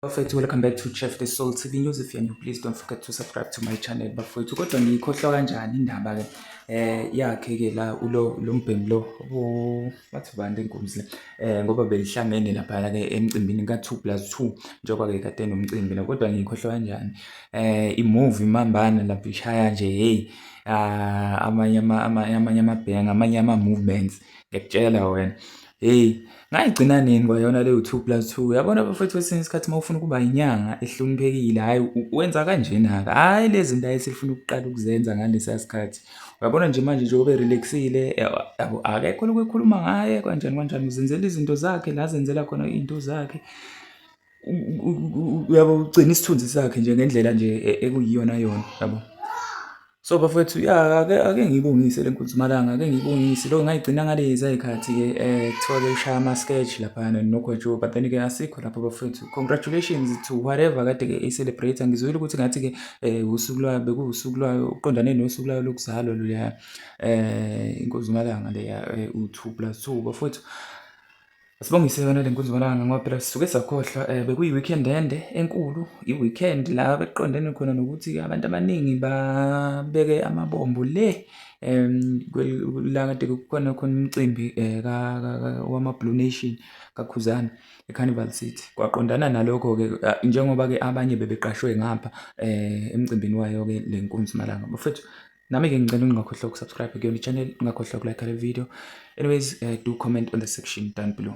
Perfect, welcome back to Chef the Soul TV News. If you're new, please don't forget to subscribe to my channel. Bafowethu, kodwa ngiyikhohlwa kanjani indaba ke yakhe ke la lo mbhemi lo bathi bani lenkunzi le ngoba belihlangene lapha ke emcimbini ka2+2 njengoba ke kade nomcimbi la, kodwa ngiyikhohlwa kanjani imovie mambana lapha ishaya nje hey amanye amabhenge amanye ama-movements ngiyakutshela wena hey ngayigcina nini kwayona leyo 2+2 yabona bafethu kwesinye isikhathi uma ufuna ukuba inyanga ehloniphekile hayi wenza kanjena-ke hayi lezi zinto ayesifuna ukuqala ukuzenza ngalesiya sikhathi uyabona nje manje nje ube relaxile yabo akekho lokwekhuluma ngaye kanjani uzenzela izinto zakhe la zenzela khona into zakhe uyabo ugcina isithunzi sakhe nje ngendlela nje ekuyiyona yona yabo. So bafethu ake ngibongise lenkunzimalanga ake ngibongise lo ngayigcina ngalezi ayikhathi ke kuthiwa ke ushaya ama-sketch laphana noGwajuba but then ke asikho lapho bafethu. Congratulations to whatever kade ke i-celebrate ngizwile ukuthi ngathi ke usuku lwayo bekuwusuku lwayo uqondane nosuku lwayo lokuzalwa loya inkunzimalanga leya u2+2 bafethu. Asibongise yona lenkunzimalanga ngoba phela sisuke sakhohlwa bekuyi-weekend ende enkulu i-weekend la beqondene khona nokuthi abantu abaningi babeke amabombo le la kade kukhona umcimbi wama-Blue Nation kaKhuzani eCarnival City kwaqondana nalokho ke njengoba ke abanye bebeqashwe ngapha emcimbini wayo ke lenkunzimalanga bafethu. Nami ke ngicela ungakhohlwa ukusubscribe kuyona i-channel, ungakhohlwa ukulike le video. Anyways, do comment on the section down below.